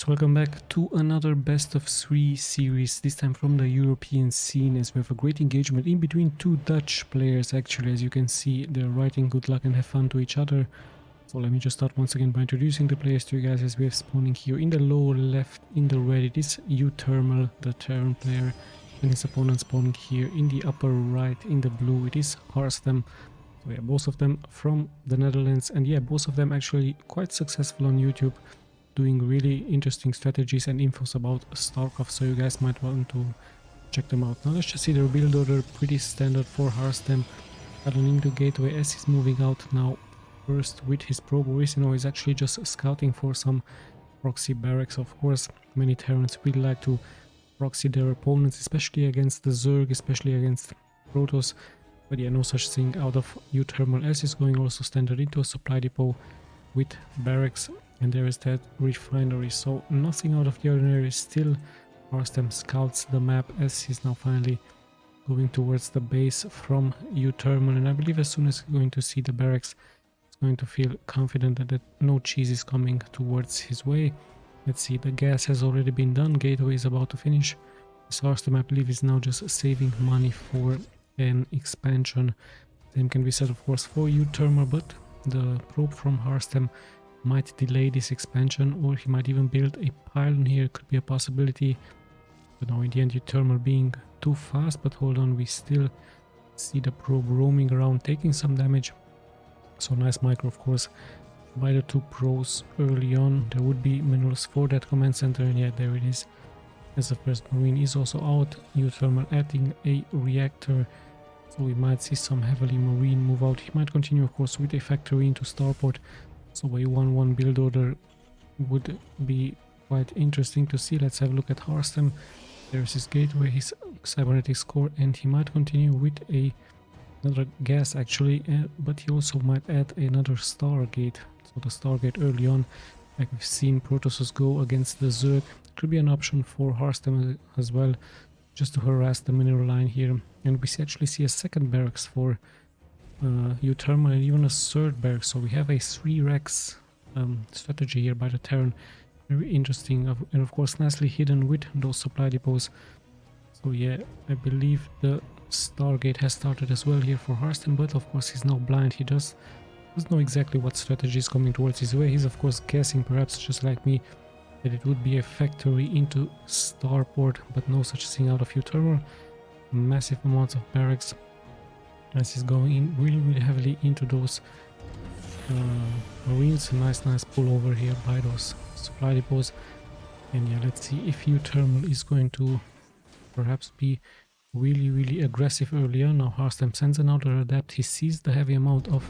So welcome back to another best of 3 series, this time from the European scene, as we have a great engagement in between two Dutch players. Actually, as you can see, they're writing good luck and have fun to each other. So let me just start once again by introducing the players to you guys, as we have spawning here in the lower left in the red. It is UTHERMAL, the Terran player, and his opponent spawning here in the upper right in the blue. It is HARSTEM. So yeah, both of them from the Netherlands, and yeah, both of them actually quite successful on YouTube, doing really interesting strategies and infos about Starcraft, so you guys might want to check them out. Now let's just see their build order, pretty standard for HARSTEM. Adding the gateway as he's moving out now first with his probe. He's actually just scouting for some proxy barracks. Of course, many Terrans really like to proxy their opponents, especially against the Zerg, especially against Protoss. But yeah, no such thing out of UTHERMAL, as he's going also standard into a supply depot with barracks. And there is that refinery, so nothing out of the ordinary. Still, HARSTEM scouts the map as he's now finally going towards the base from UTHERMAL. And I believe as soon as he's going to see the barracks, he's going to feel confident that no cheese is coming towards his way. Let's see, the gas has already been done. Gateway is about to finish. This HARSTEM, I believe, is now just saving money for an expansion. Same can be said, of course, for UTHERMAL, but the probe from HARSTEM might delay this expansion, or he might even build a pylon here. Could be a possibility, but no, in the end UTHERMAL being too fast. But hold on, we still see the probe roaming around, taking some damage. So nice micro, of course, by the two pros early on. There would be minerals for that command center, and yeah, there it is. As the first marine is also out, UTHERMAL adding a reactor, so we might see some heavily marine move out. He might continue, of course, with a factory into starport. So a 1-1 build order would be quite interesting to see. Let's have a look at HARSTEM. There's his gateway, his cybernetics core, and he might continue with another gas actually, but he also might add another Stargate. So the Stargate early on, like we've seen Protosses go against the Zerg, could be an option for HARSTEM as well, just to harass the mineral line here. And we actually see a second barracks for UTHERMAL, and even a third barracks. So we have a 3-Rex strategy here by the Terran. Very interesting, and of course nicely hidden with those supply depots. So yeah, I believe the Stargate has started as well here for HARSTEM, but of course he's now blind. He doesn't know exactly what strategy is coming towards his way. He's of course guessing, perhaps just like me, that it would be a factory into starport, but no such thing out of UTHERMAL. Massive amounts of barracks, as he's going in really heavily into those marines. Nice pull over here by those supply depots. And yeah, let's see if UTHERMAL is going to perhaps be really aggressive early on. Now HARSTEM sends another adapt. He sees the heavy amount of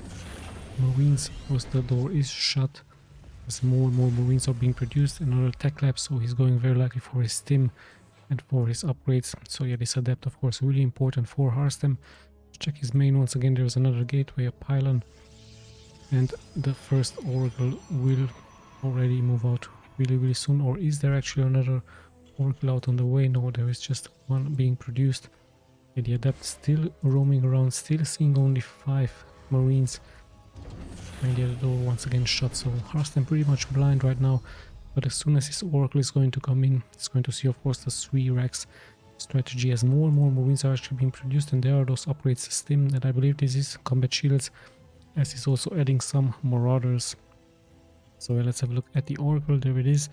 marines. Of course the door is shut as more and more marines are being produced. Another tech lab, so he's going very likely for his stim and for his upgrades. So yeah, this adapt of course really important for HARSTEM. Check his main once again. There's another gateway, a pylon, and the first oracle will already move out really soon. Or is there actually another oracle out on the way? No, there is just one being produced. And the adept still roaming around, still seeing only 5 marines, and the door once again shut. So HARSTEM pretty much blind right now, but as soon as his oracle is going to come in, it's going to see of course the 3-Rex strategy, as more and more marines are actually being produced. And there are those upgrades, stim, and I believe this is combat shields, as he's also adding some marauders. So yeah, let's have a look at the oracle. There it is.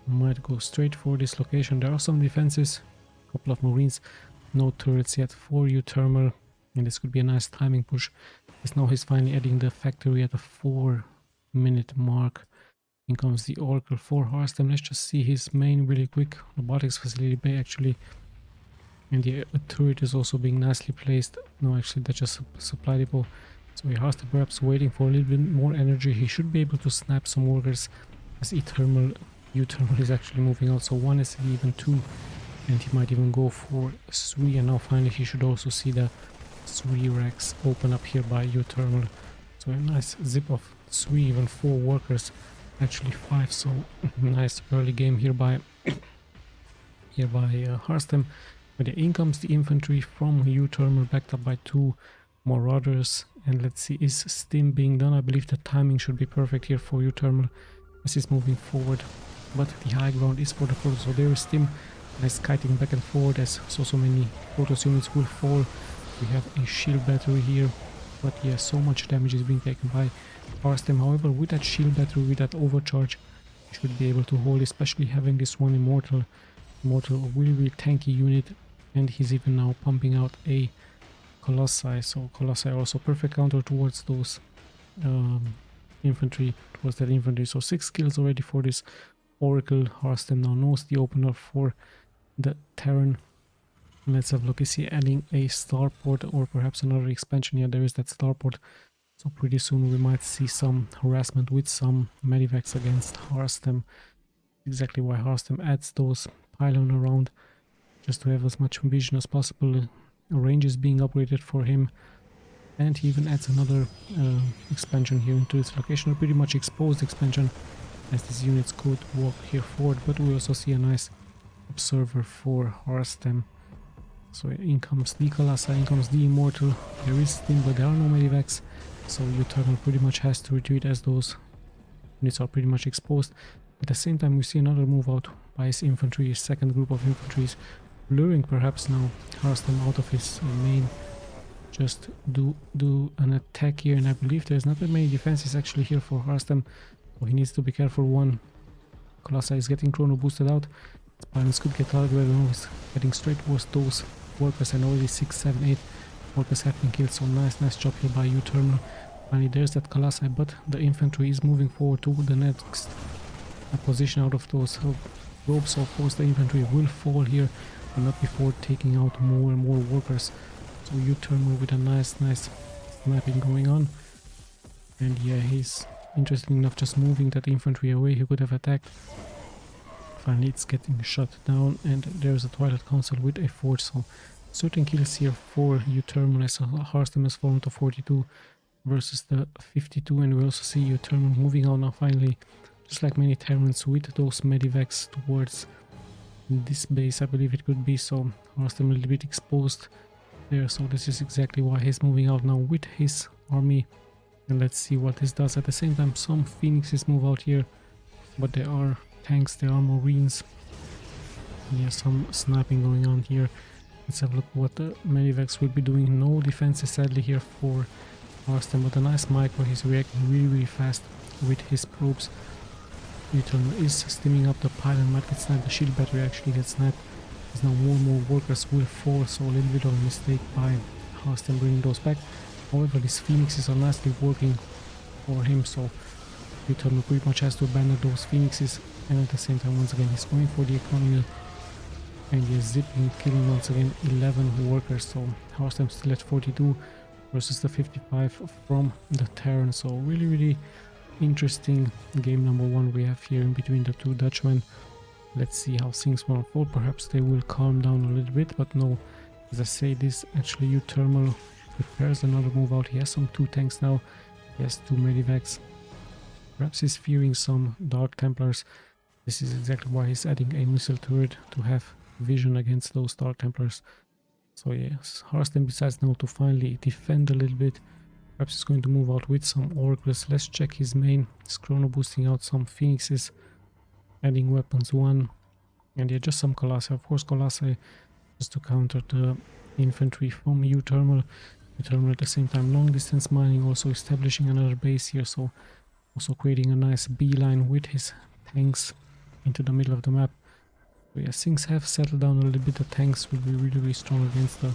Might go straight for this location. There are some defenses, a couple of marines, no turrets yet for UTHERMAL, and this could be a nice timing push, as now he's finally adding the factory at the 4-minute mark. In comes the oracle for HARSTEM. Let's just see his main really quick. Robotics facility bay actually. And the turret is also being nicely placed. No, actually that's just a supply depot. So he has to perhaps waiting for a little bit more energy. He should be able to snap some workers, as UTHERMAL is actually moving out. So 1 SCV, even 2, and he might even go for 3. And now finally he should also see the 3-Rex open up here by UTHERMAL. So a nice zip of 3, even 4 workers, actually 5. So nice early game here by HARSTEM. But yeah, in comes the infantry from UTHERMAL, backed up by 2 marauders. And let's see, is stim being done? I believe the timing should be perfect here for UTHERMAL as he's moving forward. but the high ground is for the Protoss. So there is Tim, nice kiting back and forth as so many Protoss units will fall. We have a shield battery here, but yeah, so much damage is being taken by HARSTEM. However, with that shield battery, with that overcharge, you should be able to hold, especially having this one immortal, really tanky unit, and he's even now pumping out a Colossi. So Colossi are also perfect counter towards those infantry, towards that infantry. So 6 kills already for this Oracle. HARSTEM now knows the opener for the Terran. Let's have a look. Is he adding a starport or perhaps another expansion? Yeah, there is that starport. So pretty soon we might see some harassment with some medivacs against HARSTEM. Exactly why HARSTEM adds those pylon around, just to have as much vision as possible. Range is being upgraded for him, and he even adds another expansion here into its location, a pretty much exposed expansion, as these units could walk here forward. But we also see a nice observer for HARSTEM. So in comes the Colossi, in comes the Immortal. There is Steam, but there are no medivacs, so UTHERMAL pretty much has to retreat as those units are pretty much exposed. At the same time, we see another move out by his infantry, his second group of infantries, luring perhaps now HARSTEM out of his main. Just do an attack here, and I believe there's not that many defenses actually here for HARSTEM, so he needs to be careful. One Colossi is getting chrono boosted out. Pylons could get targeted, and he's getting straight towards those workers, and already 6, 7, 8 workers have been killed. So nice job here by UTHERMAL. Finally there's that Colossi, but the infantry is moving forward to the next position out of those ropes. So of course the infantry will fall here, but not before taking out more and more workers. So UTHERMAL with a nice sniping going on. And yeah, he's interesting enough just moving that infantry away. He could have attacked. Finally it's getting shut down, and there's a Twilight Council with a forge. So certain kills here for UTHERMAL, as HARSTEM has fallen to 42 versus the 52, and we also see UTHERMAL moving out now finally, just like many Terrans, with those medivacs towards this base, I believe it could be. So HARSTEM a little bit exposed there, so this is exactly why he's moving out now with his army, and let's see what this does. At the same time, some phoenixes move out here, but there are tanks, there are marines. Yeah, some sniping going on here. Let's have a look what the medivacs will be doing. No defenses sadly here for HARSTEM, but a nice micro. He's reacting really fast with his probes. UTHERMAL is steaming up the pylon, might get sniped. The shield battery actually gets sniped. As now more and more workers will fall, so a little bit of a mistake by HARSTEM bringing those back. However, these phoenixes are nicely working for him, so UTHERMAL pretty much has to abandon those phoenixes, and at the same time once again he's going for the economy, and he's zipping, killing once again 11 workers. So HARSTEM still at 42 versus the 55 from the Terran. So really interesting game number 1 we have here in between the two Dutchmen. Let's see how things will unfold. Perhaps they will calm down a little bit, but no, as I say, this actually UTHERMAL prepares another move out. He has some 2 tanks now, he has 2 medivacs. Perhaps he's fearing some Dark Templars. This is exactly why he's adding a missile turret, to have vision against those Dark Templars. So yes, HARSTEM decides now to finally defend a little bit. Perhaps he's going to move out with some Oracles. Let's check his main. He's chrono boosting out some Phoenixes, adding weapons 1, and yeah, just some Colossi. Of course Colossi just to counter the infantry from UTHERMAL. UTHERMAL at the same time long distance mining, also establishing another base here, so also creating a nice beeline with his tanks into the middle of the map. So yeah, things have settled down a little bit. The tanks will be really strong against the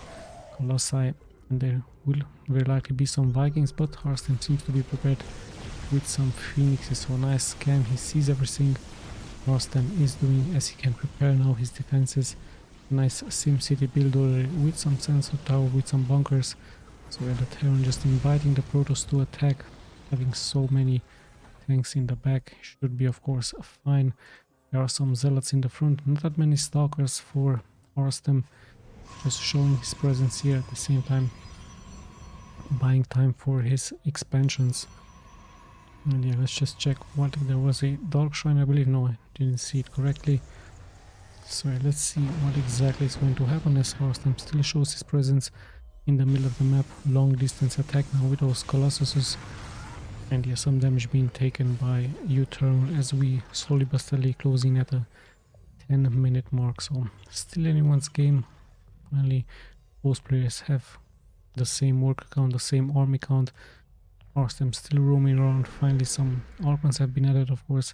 Colossi, and there will very likely be some Vikings, but HARSTEM seems to be prepared with some Phoenixes. So nice scan, he sees everything HARSTEM is doing, as he can prepare now his defenses. Nice SimCity build already with some sensor tower, with some bunkers. So yeah, the Terran just inviting the Protoss to attack, having so many tanks in the back should be of course fine. There are some zealots in the front, not that many stalkers for HARSTEM, just showing his presence here, at the same time buying time for his expansions. And yeah, let's just check what there was a Dark Shrine, I believe. No, I didn't see it correctly. So yeah, let's see what exactly is going to happen, as HARSTEM still shows his presence in the middle of the map. Long distance attack now with those Colossuses. And yeah, some damage being taken by UTHERMAL as we slowly but steadily closing at a 10-minute mark. So still anyone's game. Finally, both players have the same worker count, the same army count. HARSTEM still roaming around. Finally, some archons have been added, of course,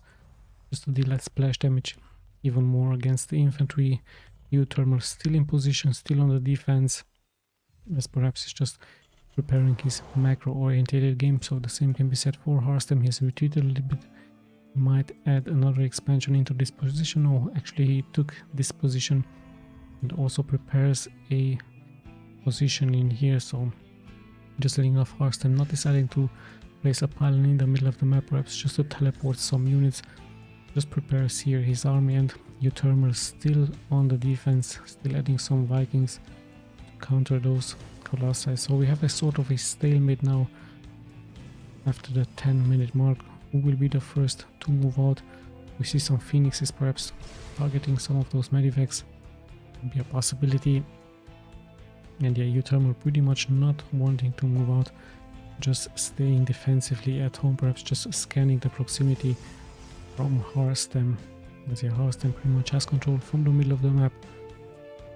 just to deal that splash damage even more against the infantry. UTHERMAL still in position, still on the defense, as perhaps he's just preparing his macro-orientated game. So the same can be said for HARSTEM. He has retreated a little bit. Might add another expansion into this position. Oh, actually he took this position and also prepares a position in here. So just letting off HARSTEM, not deciding to place a pylon in the middle of the map, perhaps just to teleport some units. Just prepares here his army, and UTHERMAL still on the defense, still adding some Vikings to counter those Colossi. So we have a sort of a stalemate now after the 10-minute mark. Who will be the first to move out? We see some Phoenixes perhaps targeting some of those medivacs. Could be a possibility. And yeah, UTHERMAL pretty much not wanting to move out, just staying defensively at home, perhaps just scanning the proximity from HARSTEM. As yeah, HARSTEM pretty much has control from the middle of the map.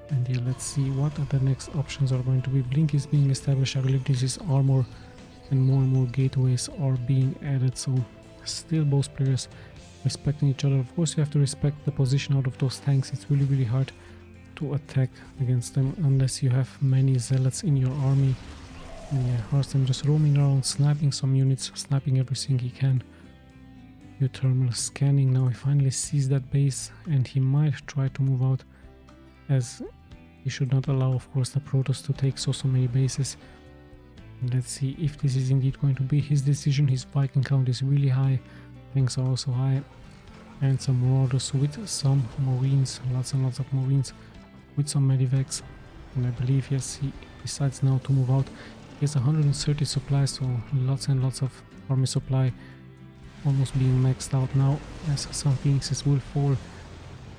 And yeah, let's see what the next options are going to be. Blink is being established. I believe this is armor, and more gateways are being added. So still both players respecting each other. Of course, you have to respect the position out of those tanks. It's really hard to attack against them unless you have many zealots in your army. And yeah, HARSTEM just roaming around, sniping some units, sniping everything he can. UTHERMAL scanning now. He finally sees that base and he might try to move out, as he should not allow, of course, the Protoss to take so many bases. And let's see if this is indeed going to be his decision. His Viking count is really high, tanks are also high, and some Marauders with some Marines, lots and lots of Marines with some medivacs. And I believe, yes, he decides now to move out. He has 130 supplies, so lots and lots of army supply, almost being maxed out now, as some Phoenixes will fall.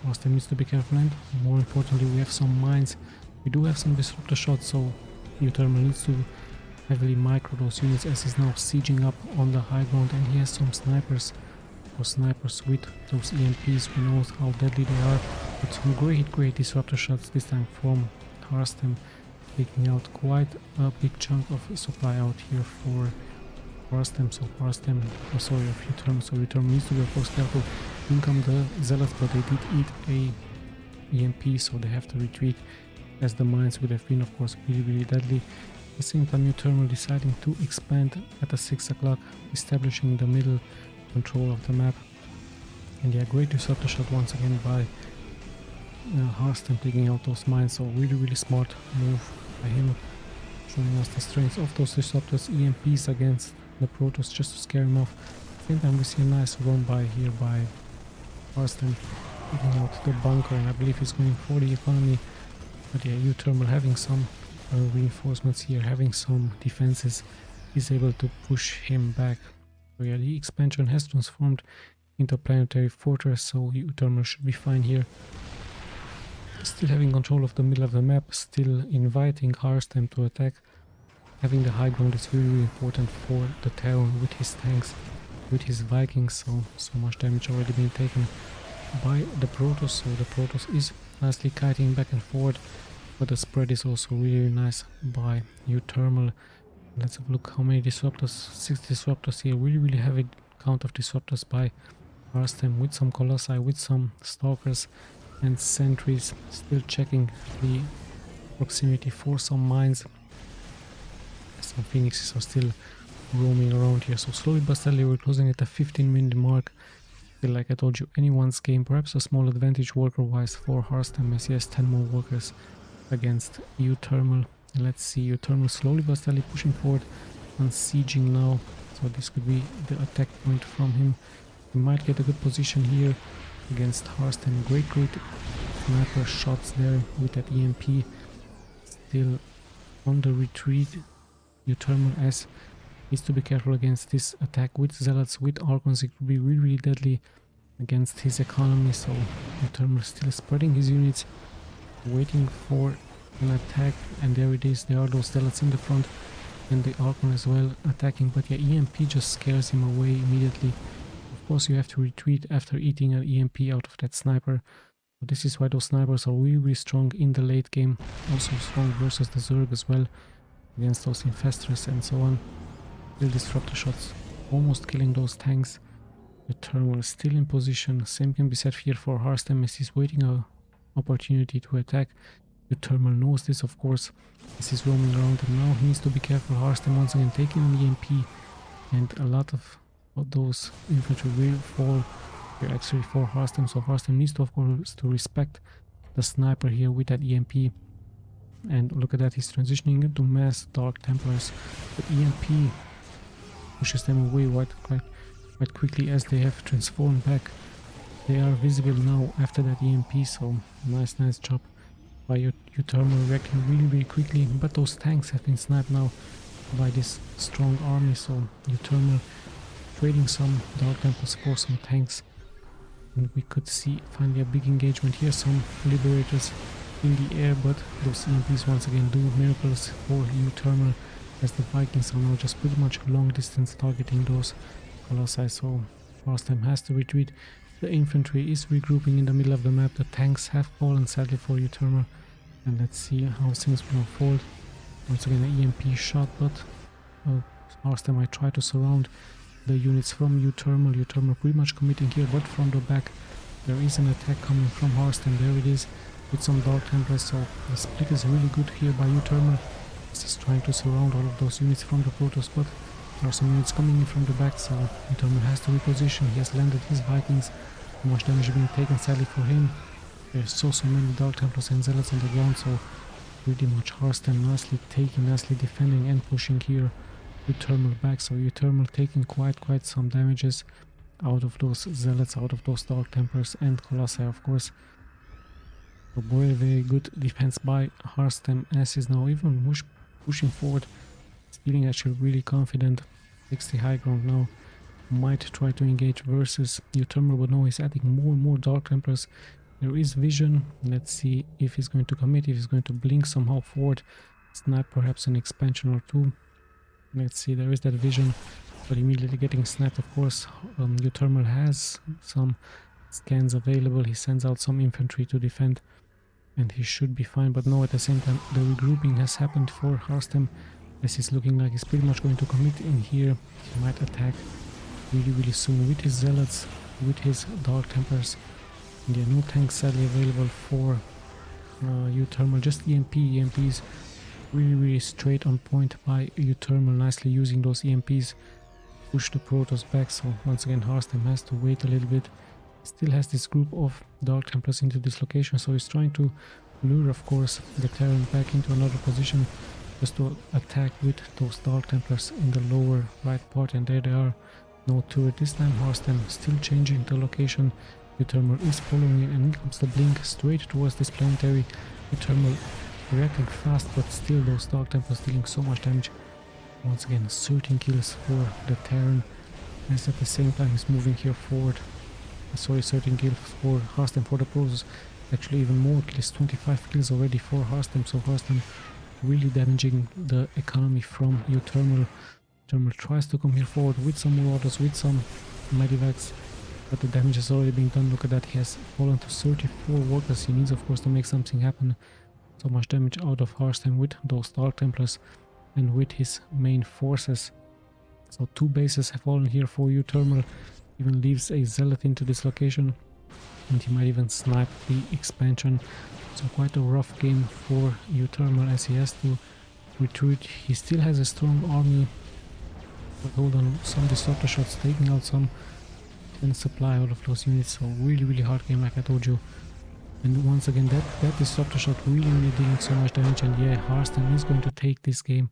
HARSTEM needs to be careful, and more importantly, we have some mines. We do have some disruptor shots, so UTHERMAL needs to heavily micro those units as he's now sieging up on the high ground, and he has some snipers, or snipers with those EMPs. We know how deadly they are, but some great disruptor shots this time from HARSTEM, taking out quite a big chunk of supply out here for HARSTEM. So HARSTEM, sorry, of UTHERMAL. So UTHERMAL needs to be of course careful. In come the zealots, but they did eat a EMP, so they have to retreat, as the mines would have been, of course, really deadly. At the same time, UTHERMAL deciding to expand at the 6 o'clock, establishing the middle control of the map. And yeah, great disruptor shot once again by HARSTEM, taking out those mines. So really smart move by him, showing us the strength of those disruptors. EMPs against the Protoss just to scare him off. At the same time, we see a nice run by here by HARSTEM, taking out the bunker, and I believe he's going for the economy. But yeah, UTHERMAL having some reinforcements here, having some defenses, is able to push him back. So yeah, the expansion has transformed into a planetary fortress, so UTHERMAL should be fine here. Still having control of the middle of the map, still inviting HARSTEM to attack. Having the high ground is really important for the Terran with his tanks, with his Vikings. So much damage already being taken by the Protoss. So the Protoss is nicely kiting back and forth, but the spread is also really nice by UTHERMAL. Let's have a look how many disruptors. 6 disruptors here. Really heavy count of disruptors by HARSTEM, with some Colossi, with some Stalkers and Sentries. Still checking the proximity for some mines. Some Phoenixes are still roaming around here. So slowly but steadily we're closing at the 15-minute mark. Still, like I told you, anyone's game. Perhaps a small advantage worker-wise for HARSTEM, as he has 10 more workers against UTHERMAL. Let's see, UTHERMAL slowly but steadily pushing forward and sieging now. So this could be the attack point from him. We might get a good position here against HARSTEM. Great sniper shots there with that EMP. Still on the retreat, UTHERMAL as needs to be careful against this attack with zealots, with archons. It could be really deadly against his economy. So UTHERMAL still spreading his units, waiting for an attack, and there it is. There are those zealots in the front. and the Archon as well attacking, but yeah, EMP just scares him away immediately. Of course you have to retreat after eating an EMP out of that sniper. But this is why those snipers are really strong in the late game, also strong versus the Zerg as well, against those infestors and so on. Still disruptor shots, almost killing those tanks. The Thermal is still in position. Same can be said here for HARSTEM as he's waiting an opportunity to attack. The Thermal knows this, of course, as he's roaming around, and now he needs to be careful. HARSTEM once again taking an EMP, and a lot of those infantry will fall here actually for HARSTEM, so HARSTEM needs to, of course, to respect the sniper here with that EMP. And look at that, he's transitioning into mass Dark Templars. The EMP pushes them away quite quickly as they have transformed back. They are visible now after that EMP, so nice job by UTHERMAL reacting really quickly. But those tanks have been sniped now by this strong army, so UTHERMAL trading some Dark Templars for some tanks. And we could see finally a big engagement here, some Liberators in the air, but those EMPs once again do miracles for UTHERMAL as the Vikings are now just pretty much long distance targeting those Colossi, so HARSTEM has to retreat. The infantry is regrouping in the middle of the map. The tanks have fallen sadly for UTHERMAL, and let's see how things will unfold. Once again an EMP shot, but HARSTEM might try to surround the units from UTHERMAL. UTHERMAL pretty much committing here, but from the back there is an attack coming from HARSTEM. There it is with some Dark Templars, so the split is really good here by UTHERMAL. He's trying to surround all of those units from the Protoss, but there are some units coming in from the back, so UTHERMAL has to reposition. He has landed his Vikings. Too much damage being taken sadly for him. There's so many Dark Templars and Zealots on the ground, so pretty much HARSTEM nicely taking, nicely defending and pushing here UTHERMAL back. So UTHERMAL taking quite some damages out of those Zealots, out of those Dark Templars and Colossi, of course. So very good defense by HARSTEM as is now even pushing forward. He's feeling actually really confident. Takes the high ground now. Might try to engage versus UTHERMAL, but no, he's adding more and more Dark Templars. There is vision. Let's see if he's going to commit, if he's going to blink somehow forward. Snipe perhaps an expansion or two. Let's see, there is that vision, but immediately getting sniped, of course. UTHERMAL has some scans available. He sends out some infantry to defend, and he should be fine, but no, at the same time the regrouping has happened for HARSTEM, as he's looking like he's pretty much going to commit in here. He might attack really soon with his Zealots, with his Dark Templars. And there are no tanks sadly available for UTHERMAL, just EMPs really straight on point by UTHERMAL, nicely using those EMPs push the Protoss back. So once again HARSTEM has to wait a little bit. Still has this group of Dark Templars into this location, so he's trying to lure, of course, the Terran back into another position just to attack with those Dark Templars in the lower right part, and there they are. No turret this time. HARSTEM still changing the location. UTHERMAL is following it, and in comes the blink straight towards this planetary. UTHERMAL reacting fast, but still those Dark Templars dealing so much damage. Once again 13 kills for the Terran, as at the same time he's moving here forward. Sorry, 13 kills for HARSTEM. For the Protoss actually even more kills, 25 kills already for HARSTEM, so HARSTEM really damaging the economy from UTHERMAL. UTHERMAL tries to come here forward with some marauders, with some medivacs, but the damage has already been done. Look at that, he has fallen to 34 workers. He needs, of course, to make something happen. So much damage out of HARSTEM with those Dark Templars and with his main forces. So 2 bases have fallen here for UTHERMAL. Even leaves a Zealot into this location, and he might even snipe the expansion. So quite a rough game for UTHERMAL as he has to retreat. He still has a strong army, but hold on, some disruptor shots taking out some and supply out of those units. So really hard game, like I told you. And once again that disruptor shot really dealing so much damage, and yeah, HARSTEM is going to take this game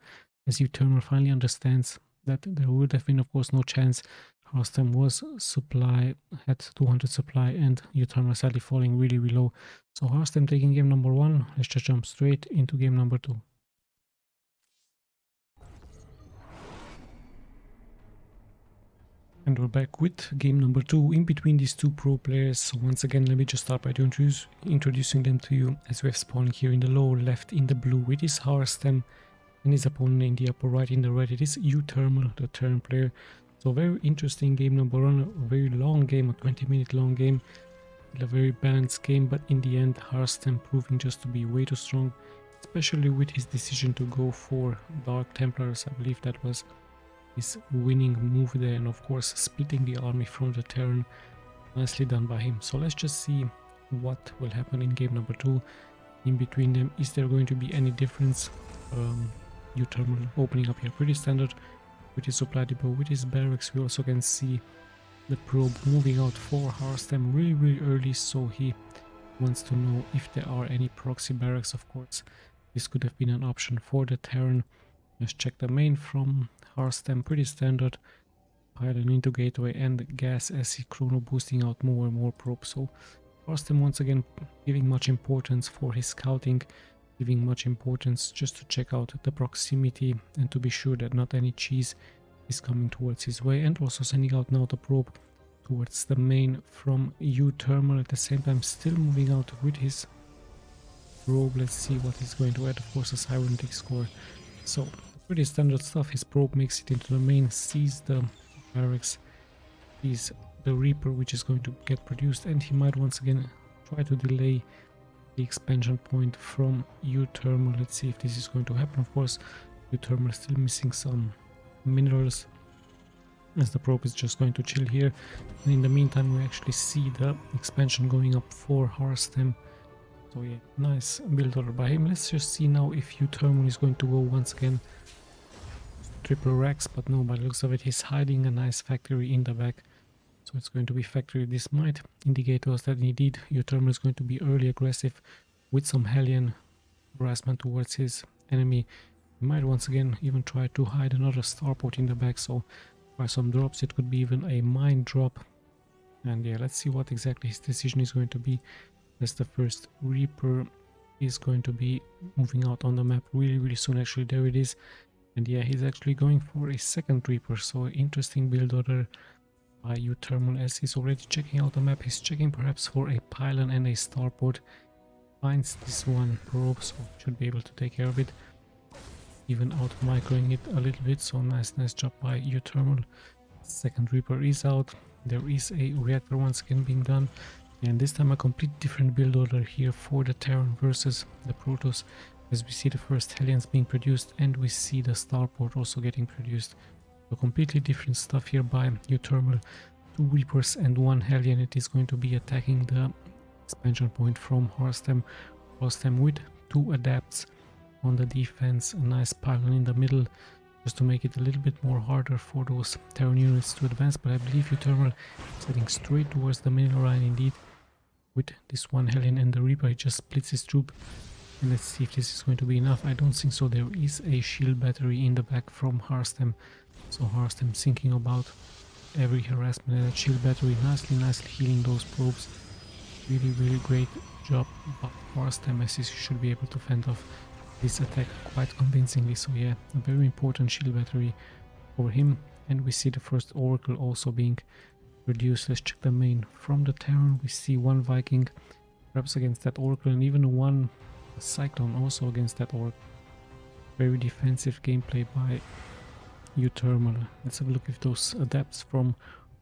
as UTHERMAL finally understands that there would have been, of course, no chance. HARSTEM was had 200 supply, and UTHERMAL sadly falling really low. So HARSTEM taking game number 1. Let's just jump straight into game number 2. And we're back with game number 2 in between these 2 pro players. So once again, let me just start by introducing them to you, as we have spawned here in the lower left in the blue. It is HARSTEM, And his opponent in the upper right, in the red, it is UTHERMAL, the Terran player. So very interesting game number one, a very long game, a 20-minute long game, a very balanced game, but in the end HARSTEM proving just to be way too strong, especially with his decision to go for Dark Templars. I believe that was his winning move there, and of course splitting the army from the Terran. Nicely done by him. So let's just see what will happen in game number two. In between them, is there going to be any difference? UTHERMAL opening up here pretty standard with his supply depot, with his barracks. We also can see the probe moving out for HARSTEM really early, so he wants to know if there are any proxy barracks. Of course, this could have been an option for the Terran. Let's check the main from HARSTEM, pretty standard. Pylon into gateway and gas SE chrono boosting out more and more probes. So HARSTEM once again giving much importance for his scouting, giving much importance just to check out the proximity and to be sure that not any cheese is coming towards his way, and also sending out now the probe towards the main from UTHERMAL, at the same time still moving out with his probe. Let's see what he's going to add. Of course, a cybernetic score. So pretty standard stuff. His probe makes it into the main, sees the barracks, sees the Reaper which is going to get produced, and he might once again try to delay the expansion point from UTHERMAL. Let's see if this is going to happen. Of course, UTHERMAL is still missing some minerals, as the probe is just going to chill here. And in the meantime, we actually see the expansion going up for HARSTEM. So yeah, nice build order by him. Let's just see now if UTHERMAL is going to go once again triple racks, but no, by the looks of it, he's hiding a nice factory in the back. So it's going to be factory. This might indicate to us that indeed UTHERMAL is going to be early aggressive with some Hellion harassment towards his enemy. He might once again even try to hide another starport in the back, so by some drops it could be even a mine drop. And yeah, let's see what exactly his decision is going to be, as the first Reaper is going to be moving out on the map really soon. Actually, there it is. And yeah, he's actually going for a second Reaper, so interesting build order by UTHERMAL, as he's already checking out the map. He's checking perhaps for a pylon and a starport. Finds this one probe, so should be able to take care of it, even out microing it a little bit. So nice job by UTHERMAL. Second Reaper is out. There is a reactor once again being done, and this time a complete different build order here for the Terran versus the Protoss, as we see the first Hellions being produced and we see the starport also getting produced. So completely different stuff here by UTHERMAL. 2 Reapers and 1 Hellion. It is going to be attacking the expansion point from HARSTEM. HARSTEM with 2 adapts on the defense, a nice pylon in the middle, just to make it a little bit more harder for those Terran units to advance. But I believe UTHERMAL is heading straight towards the middle line indeed, with this 1 Hellion and the Reaper. He just splits his troop. And let's see if this is going to be enough. I don't think so. There is a shield battery in the back from HARSTEM. So HARSTEM thinking about every harassment and a shield battery, nicely healing those probes. Really great job by HARSTEM, as he should be able to fend off this attack quite convincingly. So yeah, a very important shield battery for him. And we see the first Oracle also being produced. Let's check the main from the Terran. We see 1 Viking perhaps against that Oracle, and even 1 Cyclone also against that Oracle. Very defensive gameplay by UTHERMAL. Let's have a look if those adapts from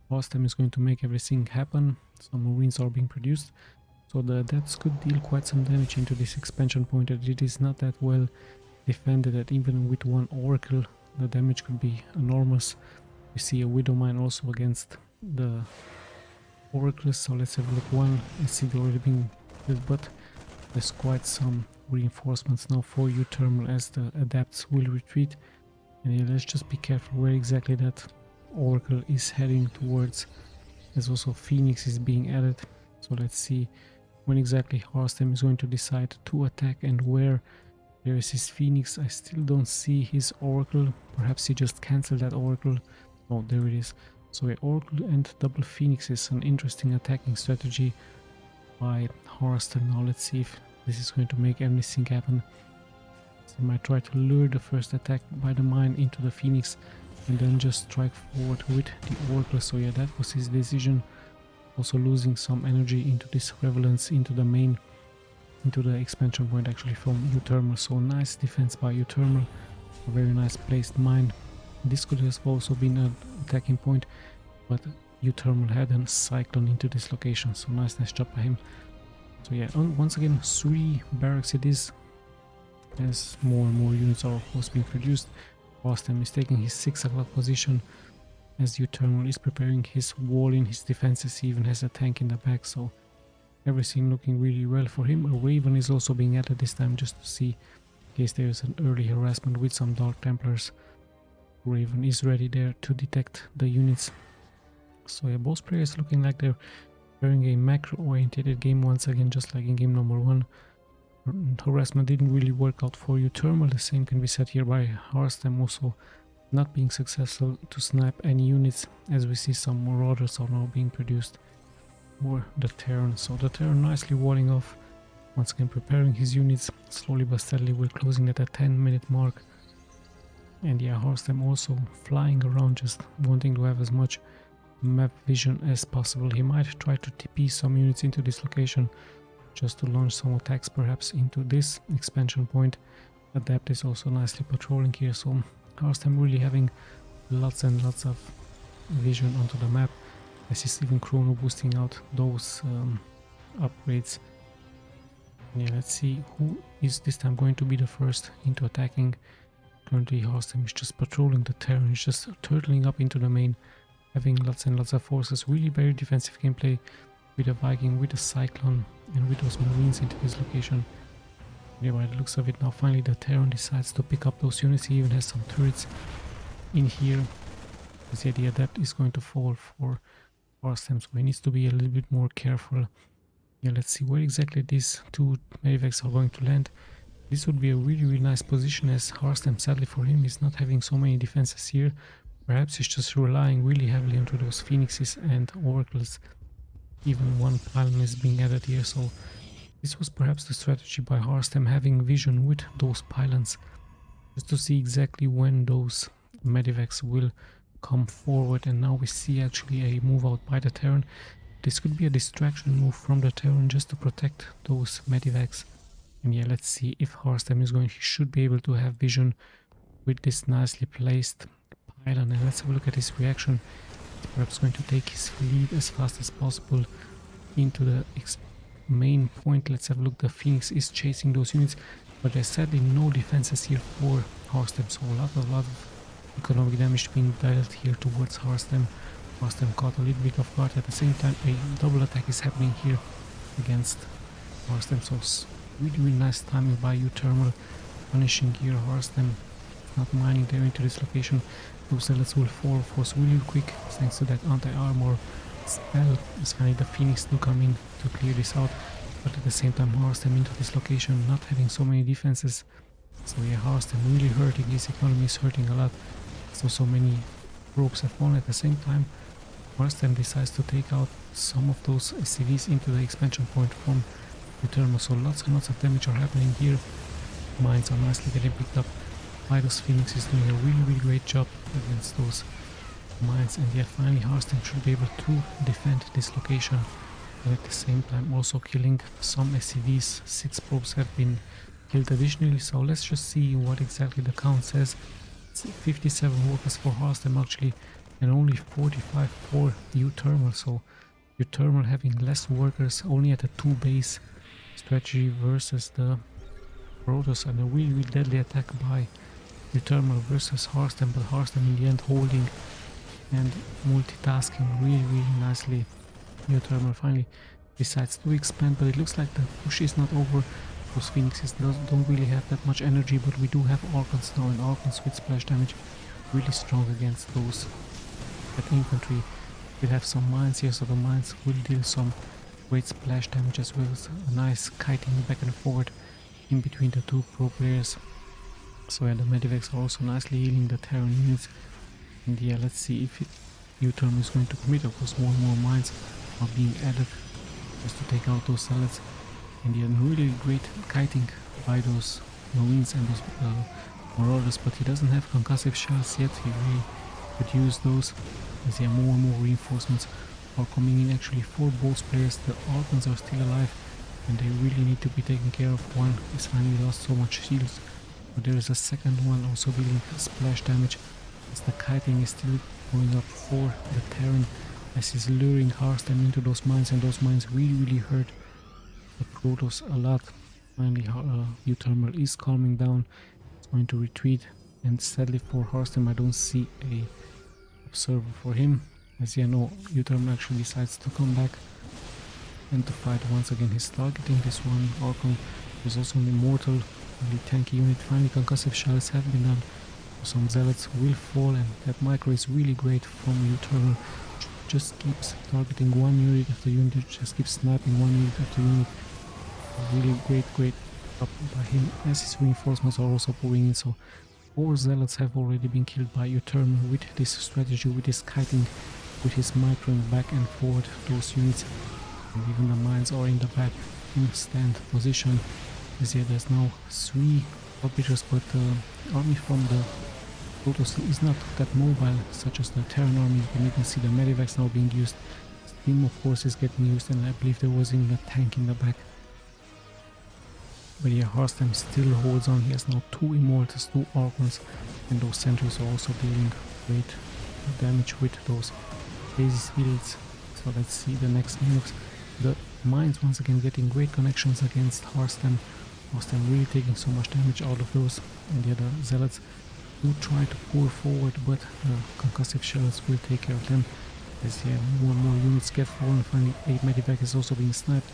HARSTEM is going to make everything happen. Some Marines are being produced, so the adapts could deal quite some damage into this expansion point. It is not that well defended, that even with 1 Oracle the damage could be enormous. We see a Widow Mine also against the Oracles, so let's have a look. 1 SCD already being built, but there's quite some reinforcements now for UTHERMAL as the adapts will retreat. And yeah, let's just be careful where exactly that Oracle is heading towards, as also Phoenix is being added. So let's see when exactly HARSTEM is going to decide to attack and where. There is his Phoenix. I still don't see his Oracle. Perhaps he just cancelled that Oracle. Oh, there it is. So yeah, Oracle and double Phoenix is an interesting attacking strategy by HARSTEM. Now let's see if this is going to make anything happen. So he might try to lure the first attack by the mine into the Phoenix and then just strike forward with the Oracle. So yeah, that was his decision. Also losing some energy into this Revelance, into the main, into the expansion point actually from UTHERMAL. So nice defense by UTHERMAL. A very nice placed mine. This could have also been an attacking point, but UTHERMAL had a cyclone into this location, so nice job by him. So yeah, once again 3 barracks it is, as more and more units are of course being produced. HARSTEM is taking his 6 o'clock position, as UTHERMAL is preparing his wall in his defenses. He even has a tank in the back, so everything looking really well for him. A Raven is also being added this time, just to see in case there is an early harassment with some Dark Templars. Raven is ready there to detect the units. So yeah, both players looking like they're playing a macro-oriented game once again, just like in game number 1. Harassment didn't really work out for UTHERMAL. The same can be said here by HARSTEM, also not being successful to snipe any units, as we see some Marauders are now being produced for the Terran. So the Terran nicely walling off, once again preparing his units. Slowly but steadily we're closing at a 10-minute mark. And yeah, HARSTEM also flying around, just wanting to have as much map vision as possible. He might try to TP some units into this location, just to launch some attacks perhaps into this expansion point. Adept is also nicely patrolling here, so HARSTEM really having lots and lots of vision onto the map, as he's even chrono boosting out those upgrades. Yeah, let's see who is this time going to be the first into attacking. Currently HARSTEM is just patrolling the Terran, he's just turtling up into the main, having lots and lots of forces. Really very defensive gameplay with a Viking, with a Cyclone, and with those Marines into this location. Yeah, by the looks of it now, finally the Terran decides to pick up those units. He even has some turrets in here. Because yeah, the Adept is going to fall for HARSTEM, so he needs to be a little bit more careful. Yeah, let's see where exactly these 2 Medivacs are going to land. This would be a really nice position, as HARSTEM, sadly for him, is not having so many defenses here. Perhaps he's just relying really heavily onto those Phoenixes and Oracles. Even 1 pylon is being added here, so this was perhaps the strategy by HARSTEM, having vision with those pylons, just to see exactly when those Medivacs will come forward. And now we see actually a move out by the Terran. This could be a distraction move from the Terran just to protect those Medivacs. And yeah, let's see if HARSTEM is going, he should be able to have vision with this nicely placed pylon. And let's have a look at his reaction. He's perhaps going to take his fleet as fast as possible into the main point. Let's have a look. The Phoenix is chasing those units, but there's sadly no defenses here for HARSTEM, so a lot of economic damage being dealt here towards HARSTEM. HARSTEM caught a little bit off guard. At the same time, a double attack is happening here against HARSTEM, so really nice timing by UTHERMAL, punishing here HARSTEM, not mining there into this location. Those zealots will fall, of course, really quick thanks to that anti-armor spell, as finally the Phoenix do come in to clear this out. But at the same time, HARSTEM into this location, not having so many defenses. So yeah, HARSTEM really hurting, his economy is hurting a lot. So many probes have fallen. At the same time, HARSTEM decides to take out some of those SCVs into the expansion point from UTHERMAL, so lots and lots of damage are happening here. Mines are nicely getting picked up by those Phoenix, is doing a really great job against those mines. And yeah, finally HARSTEM should be able to defend this location, but at the same time also killing some SCVs. 6 probes have been killed additionally, so let's just see what exactly the count says. It's 57 workers for HARSTEM actually, and only 45 for UTHERMAL, so UTHERMAL having less workers, only at a 2 base strategy versus the Protoss, and a really deadly attack by UTHERMAL versus HARSTEM, but HARSTEM in the end holding and multitasking really nicely. UTHERMAL finally decides to expand, but it looks like the push is not over. Those Phoenixes don't really have that much energy, but we do have Archons now, and Archons with splash damage really strong against those at infantry. We have some mines here, so the mines will deal some great splash damage, as well as a nice kiting back and forward in between the 2 pro players. So yeah, the Medivacs are also nicely healing the Terran units. And yeah, let's see if UTHERMAL is going to commit. Of course, more and more mines are being added just to take out those zealots. And yeah, really great kiting by those Marines and those Marauders, but he doesn't have concussive shells yet. He really could use those, as yeah, more and more reinforcements are coming in actually for both players. The Archons are still alive, and they really need to be taken care of. One is finally lost so much shields But there is a second one also dealing splash damage as the kiting is still going up for the Terran as he's luring HARSTEM into those mines, and those mines really hurt the Protoss a lot. Finally UTHERMAL is calming down, it's going to retreat, and sadly for HARSTEM I don't see a observer for him, as you know UTHERMAL actually decides to come back and to fight once again. He's targeting this one Archon. There's also an immortal, really tanky unit. Finally concussive shells have been done. Some zealots will fall, and that micro is really great from UTHERMAL. Just keeps targeting one unit after unit, just keeps sniping one unit after unit. Really great up by him as his reinforcements are also pouring in. So 4 zealots have already been killed by UTHERMAL with this strategy, with his kiting, with his microing back and forward those units. And even the mines are in the back in stand position. As yeah, there's now 3 orbiters, but the army from the Protoss is not that mobile, such as the Terran army. You can even see the medivacs now being used. Steam of course is getting used, and I believe there was even a tank in the back. But yeah, HARSTEM still holds on. He has now 2 immortals, 2 Archons, and those sentries are also dealing great damage with those basis builds. So let's see the next moves. The mines once again getting great connections against HARSTEM. HARSTEM really taking so much damage out of those, and the other zealots do try to pour forward, but the concussive shells will take care of them. As yeah, more and more units get fallen. Finally 8 medivac is also being sniped,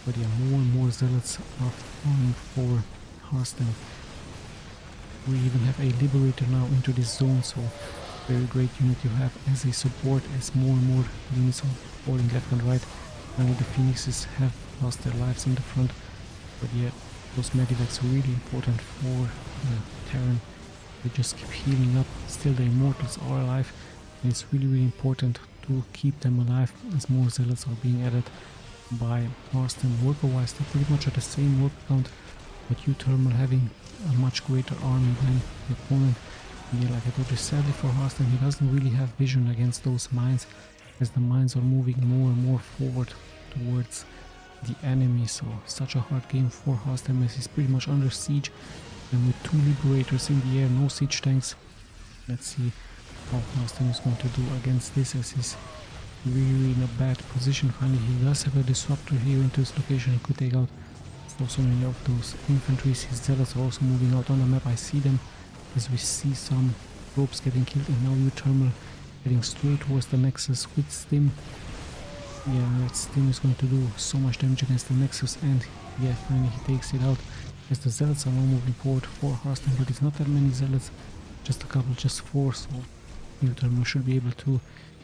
but yeah, more and more zealots are falling for HARSTEM. We even have a liberator now into this zone, so very great unit you have as a support, as more and more units are falling left and right. Finally the Phoenixes have lost their lives in the front, but yeah, those medivacs are really important for the Terran. They just keep healing up. Still the immortals are alive, and it's really important to keep them alive as more zealots are being added by HARSTEM. Worker wise they're pretty much at the same work count, but UTHERMAL having a much greater army than the opponent. And yeah, like I told you, sadly for HARSTEM he doesn't really have vision against those mines, as the mines are moving more and more forward towards the enemy. So such a hard game for HARSTEM as he's pretty much under siege, and with 2 liberators in the air, no siege tanks. Let's see how HARSTEM is going to do against this, as he's really in a bad position. Finally he does have a disruptor here into his location. He could take out so many of those infantries. His zealots are also moving out on the map. I see them as we see some ropes getting killed, and now UTHERMAL heading straight towards the Nexus with Stim. Yeah, that Stim is going to do so much damage against the Nexus, and yeah, finally he takes it out. As the zealots are now moving forward for HARSTEM, but it's not that many zealots, just a couple, just 4, so UTHERMAL should be able to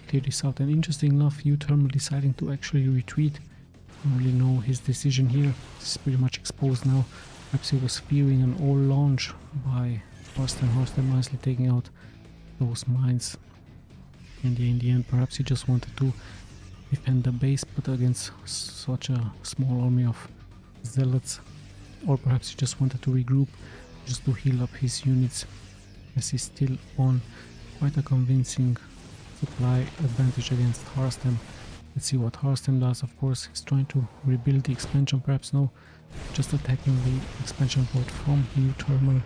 clear this out. And interesting enough, UTHERMAL deciding to actually retreat. I don't really know his decision here. It's pretty much exposed now. Perhaps he was fearing an all launch by HARSTEM. HARSTEM nicely taking out those mines. And in the end, perhaps he just wanted to defend the base, but against such a small army of zealots. Or perhaps he just wanted to regroup, just to heal up his units, as he's still on quite a convincing supply advantage against HARSTEM. Let's see what HARSTEM does. Of course he's trying to rebuild the expansion, perhaps no, just attacking the expansion port from UTHERMAL,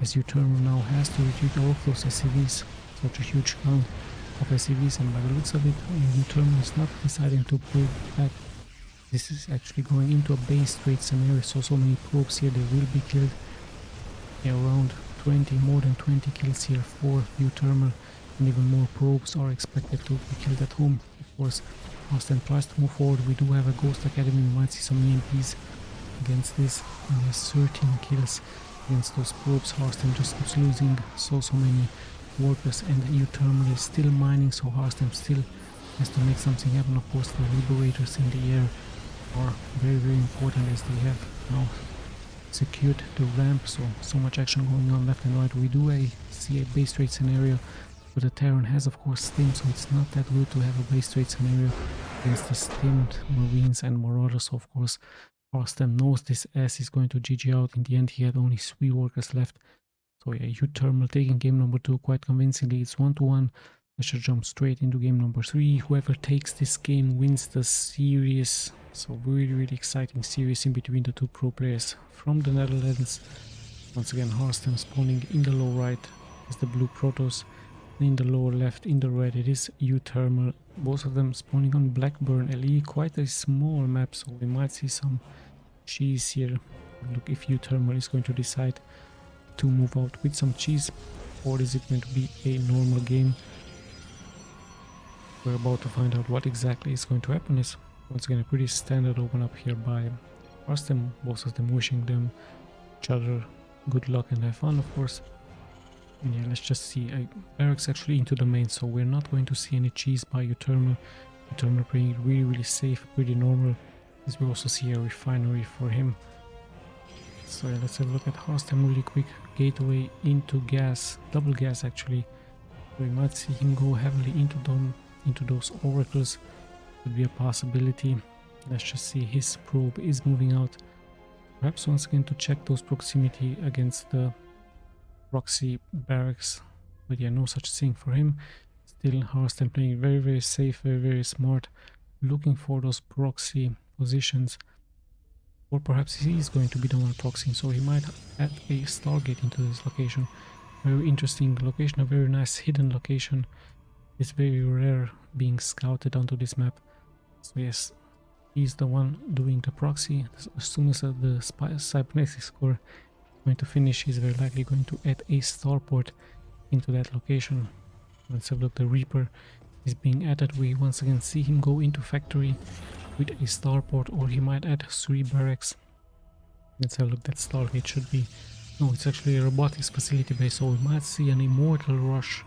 as UTHERMAL now has to retreat all of those SCVs, such a huge count of SCVs, and by the looks of it UTHERMAL is not deciding to pull back. This is actually going into a base trade scenario, so many probes here, they will be killed. Yeah, around 20, more than 20 kills here for UTHERMAL, and even more probes are expected to be killed at home. Of course HARSTEM tries to move forward. We do have a Ghost Academy, we might see some EMPs against this, and there's 13 kills against those probes. HARSTEM just keeps losing so many workers, and UTHERMAL is still mining, so HARSTEM still has to make something happen. Of course the liberators in the air are very important, as they have now secured the ramp, so much action going on left and right. We do see a base trade scenario, but the Terran has of course Stim, so it's not that good to have a base trade scenario against the Stimmed Marines and Marauders. So of course HARSTEM knows this, as he's going to GG out. In the end he had only 3 workers left. So yeah, UTHERMAL taking game number 2 quite convincingly. It's 1-1. Let's just jump straight into game number 3. Whoever takes this game wins the series. So really exciting series in between the 2 pro players from the Netherlands. Once again, HARSTEM spawning in the low right is the blue Protoss. In the lower left, in the red, it is UTHERMAL. Both of them spawning on Blackburn LE. Quite a small map, so we might see some cheese here. Look if UTHERMAL is going to decide to move out with some cheese, or is it going to be a normal game? We're about to find out what exactly is going to happen. Is once again a pretty standard open up here by HARSTEM, both of them wishing them each other good luck and have fun, of course. And yeah, let's just see. Barracks actually into the main, so we're not going to see any cheese by UTHERMAL. UTHERMAL playing it really safe, pretty normal. As we also see a refinery for him. So yeah, let's have a look at HARSTEM really quick. Gateway into gas, double gas actually. We might see him go heavily into those oracles. Could be a possibility. Let's just see, his probe is moving out. Perhaps once again to check those proximity against the proxy barracks. But yeah, no such thing for him. Still HARSTEM playing very safe, very smart. Looking for those proxy positions. Or perhaps he is going to be the one proxying, so he might add a Stargate into this location. Very interesting location, a very nice hidden location. It's very rare being scouted onto this map. So yes, he's the one doing the proxy. As soon as the cybernetics core is going to finish, he's very likely going to add a starport into that location. Let's have a look, the Reaper is being added. We once again see him go into factory with a starport, or he might add 3 barracks. Let's have a look, that Stargate should be... No, it's actually a robotics facility base, so we might see an immortal rush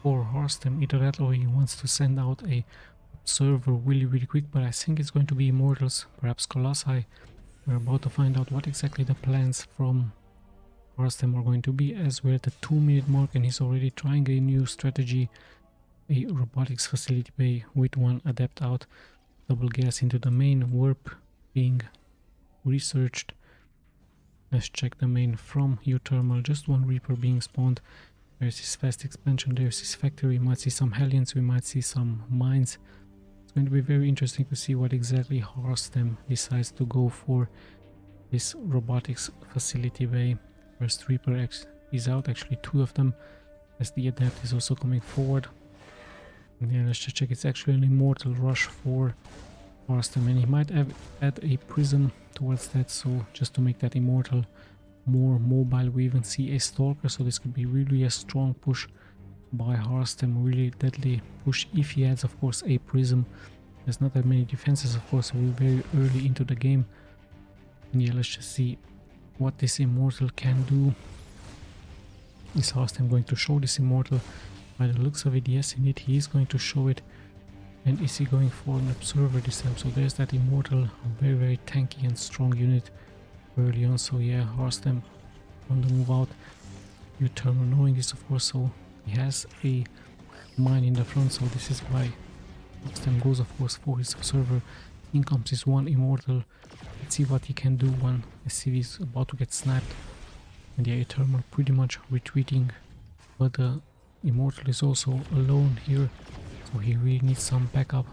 for HARSTEM. Either that or he wants to send out a observer really quick, but I think it's going to be immortals, perhaps Colossi. We're about to find out what exactly the plans from HARSTEM are going to be, as we're at the 2-minute mark and he's already trying a new strategy. A robotics facility bay with 1 adept out. Double gas into the main, warp being researched. Let's check the main from UTHERMAL, just 1 Reaper being spawned. There's his fast expansion, there's his factory, we might see some Hellions, we might see some mines. It's going to be very interesting to see what exactly HARSTEM decides to go for this robotics facility bay. First Reaper X is out, actually 2 of them, as the adept is also coming forward. And yeah, let's just check, it's actually an immortal rush for HARSTEM, and he might add a prison towards that, so just to make that immortal more mobile. We even see a stalker, so this could be really a strong push by HARSTEM, really deadly push if he adds, of course, a prism. There's not that many defenses, of course, so we're very early into the game. And yeah, let's just see what this immortal can do. Is HARSTEM going to show this immortal? By the looks of it, yes indeed, he is going to show it. And is he going for an observer this time? So there's that immortal, very tanky and strong unit early on. So yeah, HARSTEM on the move out. UTHERMAL knowing this, of course, so he has a mine in the front, so this is why HARSTEM goes, of course, for his observer. In comes his 1 immortal. Let's see what he can do when SCV is about to get sniped. And yeah, UTHERMAL pretty much retreating, but the immortal is also alone here, so he really needs some backup.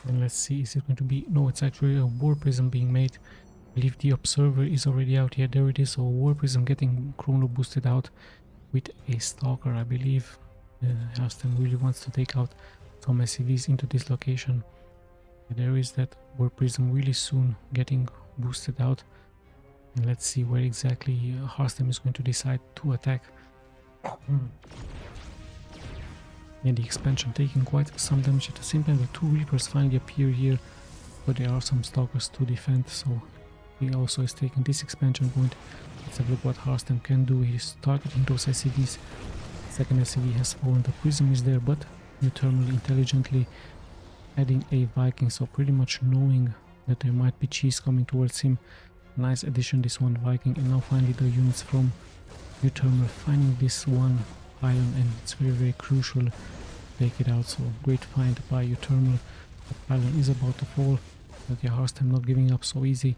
And let's see, is it going to be... No, it's actually a war prism being made. I believe the observer is already out. Yeah, there it is. So war prism getting chrono boosted out with a stalker, I believe. HARSTEM really wants to take out some SCVs into this location. And there is that war prism really soon getting boosted out. And let's see where exactly HARSTEM is going to decide to attack. And the expansion taking quite some damage. At the same time, the 2 Reapers finally appear here, but there are some stalkers to defend, so he also is taking this expansion point. Let's have a look what HARSTEM can do. He's targeting those SCVs. Second SCV has fallen, the prism is there, but UTHERMAL intelligently adding a Viking, so pretty much knowing that there might be cheese coming towards him. Nice addition, this 1 Viking, and now finally the units from UTHERMAL finding this 1 pylon, and it's very crucial to take it out. So great find by UTHERMAL. The pylon is about to fall, but yeah, HARSTEM not giving up so easy,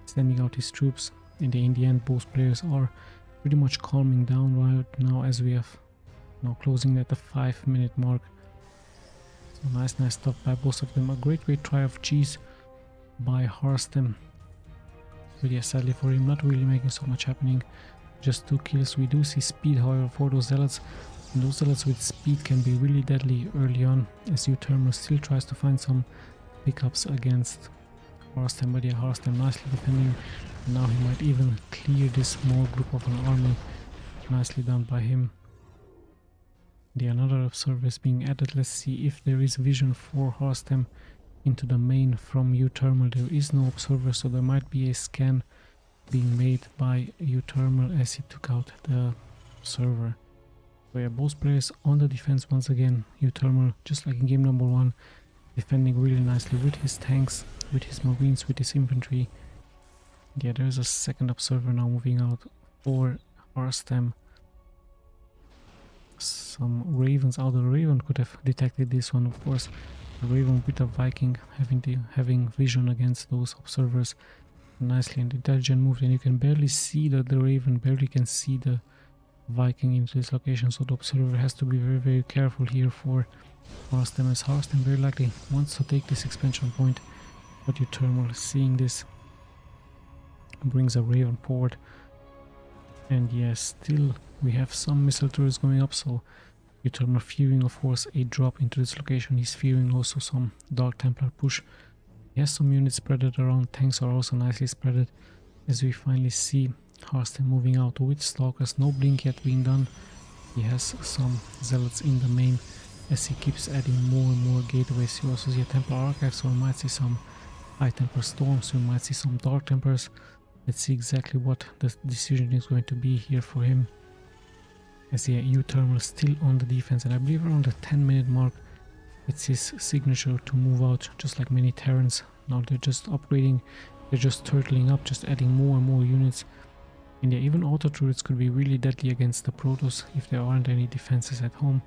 sending out his troops. And in the end, both players are pretty much calming down right now, as we have now closing at the 5-minute mark. So nice stuff by both of them. A great try of cheese by HARSTEM. But yeah, sadly for him, not really making so much happening. Just 2 kills. We do see speed, however, for those zealots. And those zealots with speed can be really deadly early on, as UTHERMAL still tries to find some pickups against HARSTEM. But yeah, HARSTEM nicely defending. Now he might even clear this small group of an army. Nicely done by him. Yeah, another observer is being added. Let's see if there is vision for HARSTEM into the main from UTHERMAL. There is no observer, so there might be a scan being made by UTHERMAL as he took out the server. So yeah, both players on the defense once again. UTHERMAL, just like in game number 1, defending really nicely with his tanks, with his marines, with his infantry. Yeah, there's a second observer now moving out for HARSTEM. Some ravens out. The raven could have detected this one, of course. The raven with a Viking having vision against those observers. Nicely and intelligent move, and you can barely see that the raven barely can see the Viking into this location, so the observer has to be very careful here for HARSTEM, as HARSTEM very likely wants to take this expansion point. But UTHERMAL, seeing this, brings a raven forward. And yes, still we have some missile turrets going up, so UTHERMAL fearing, of course, a drop into this location. He's fearing also some Dark Templar push. He has some units spreaded around. Tanks are also nicely spreaded, as we finally see HARSTEM moving out with Stalkers. No blink yet being done. He has some zealots in the main as he keeps adding more and more gateways. You also see a Templar Archive, so we might see some High Templar Storms, we might see some Dark Templars. Let's see exactly what the decision is going to be here for him. As yeah, UTHERMAL still on the defense, and I believe around the 10-minute mark it's his signature to move out, just like many Terrans. Now they're just upgrading, they're just turtling up, just adding more and more units. And yeah, even auto turrets could be really deadly against the Protoss if there aren't any defenses at home.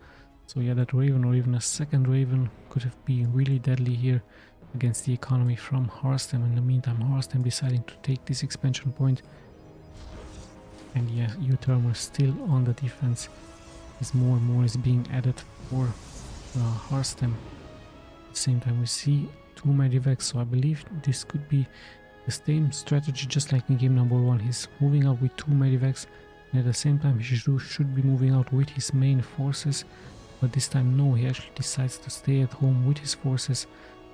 So yeah, that raven or even a second raven could have been really deadly here against the economy from HARSTEM. In the meantime, HARSTEM deciding to take this expansion point. And yeah, UTHERMAL still on the defense as more and more is being added for HARSTEM. At the same time, we see 2 medivacs, so I believe this could be the same strategy just like in game number 1. He's moving out with 2 medivacs, and at the same time he should be moving out with his main forces. But this time no, he actually decides to stay at home with his forces,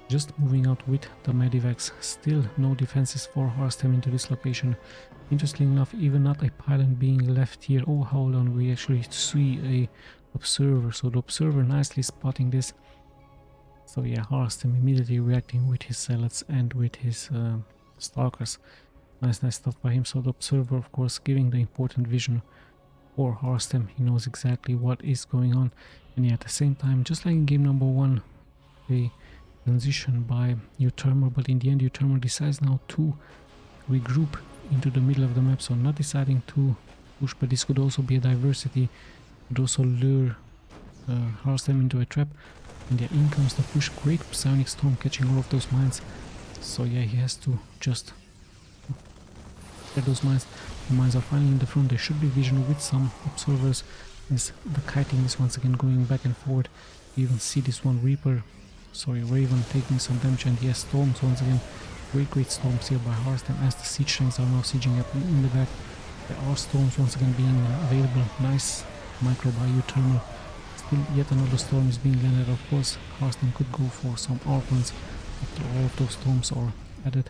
just moving out with the medivacs. Still no defenses for HARSTEM into this location. Interestingly enough, even not a pylon being left here. Oh, hold on, we actually see a observer, so the observer nicely spotting this. So yeah, HARSTEM immediately reacting with his zealots and with his stalkers. Nice stuff by him. So the observer, of course, giving the important vision for HARSTEM. He knows exactly what is going on. And yeah, at the same time, just like in game number 1, a transition by UTHERMAL, but in the end UTHERMAL decides now to regroup into the middle of the map, so not deciding to push, but this could also be a diversity, could also lure HARSTEM into a trap. And yeah, in comes the push. Great psionic storm catching all of those mines. So yeah, he has to just get those mines. The mines are finally in the front. There should be vision with some observers as the kiting is once again going back and forward. You even see this one Raven taking some damage, and yes, storms once again. Great storms here by HARSTEM as the siege tanks are now sieging up in the back. There are storms once again being available. Nice micro by UTHERMAL. Still yet another storm is being landed. Of course, HARSTEM could go for some archons after all of those storms are added.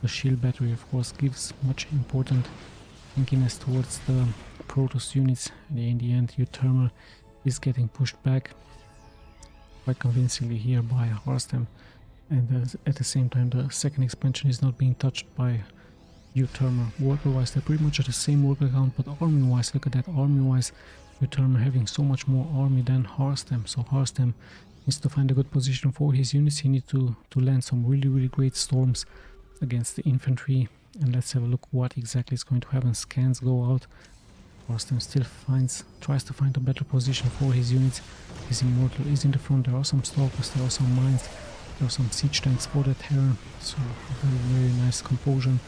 The shield battery, of course, gives much important tankiness towards the Protoss units. And in the end, UTHERMAL is getting pushed back quite convincingly here by HARSTEM. And at the same time, the second expansion is not being touched by UTHERMAL. Worker-wise, they're pretty much at the same worker count, but army-wise, look at that, army-wise, UTHERMAL having so much more army than HARSTEM. So HARSTEM needs to find a good position for his units. He needs to land some really great storms against the infantry. And let's have a look what exactly is going to happen. Scans go out. HARSTEM still tries to find a better position for his units. His Immortal is in the front. There are some stalkers, there are some mines. There are some siege tanks for the Terran, so very nice composition.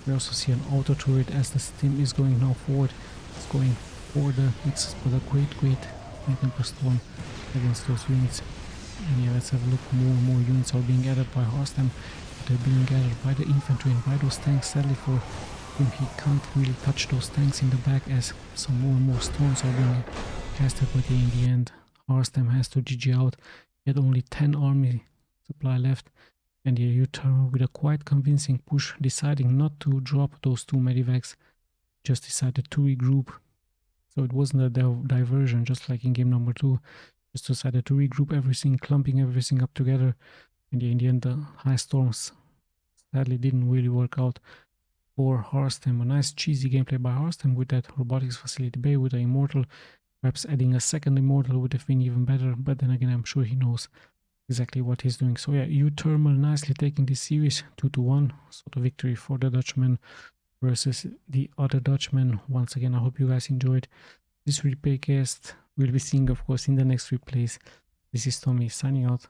We also see an auto turret as the stim is going now forward. It's going for a great Templar storm against those units. And yeah, let's have a look. More units are being added by HARSTEM. but they're being gathered by the infantry and by those tanks. Sadly for him, he can't really touch those tanks in the back as some more and more storms are being casted, but in the end HARSTEM has to GG out. He had only 10 army supply left, and the UTHERMAL with a quite convincing push, deciding not to drop those 2 medivacs, just decided to regroup. So it wasn't a diversion just like in game number 2, just decided to regroup everything, clumping everything up together, and in the end the high storms sadly didn't really work out for HARSTEM. A nice cheesy gameplay by HARSTEM with that robotics facility bay with the immortal. Perhaps adding a second immortal would have been even better, but then again I'm sure he knows exactly what he's doing. So yeah, UTHERMAL nicely taking this series 2-1, so the victory for the Dutchman versus the other Dutchman. Once again, I hope you guys enjoyed this replay cast. We'll be seeing, of course, in the next replays. This is Tommy signing out.